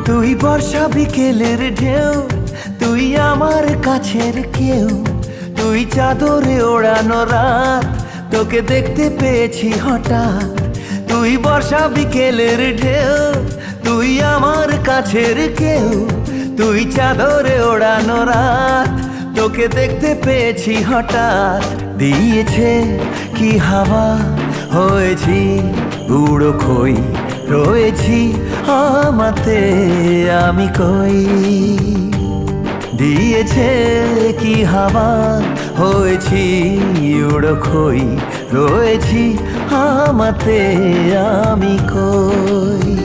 তুই বর্ষা বিকেলের ঢেউ, তুই আমার কাছের কেউ, তুই চাদরে ওড়ানো রাত, তোকে দেখতে পেয়েছি হঠাৎ। তুই বর্ষা বিকেলের ঢেউ, তুই আমার কাছের কেউ, তুই চাদরে ওড়ানো রাত, তোকে দেখতে পেয়েছি হঠাৎ। দিয়েছে কি হাওয়া, হয়েছি বুড়ো খই, রয়েছি আমাতে আমি কই। দিয়েছে কি হাওয়া, হয়েছি উড়ো খই, রয়েছি আমাতে আমি কই।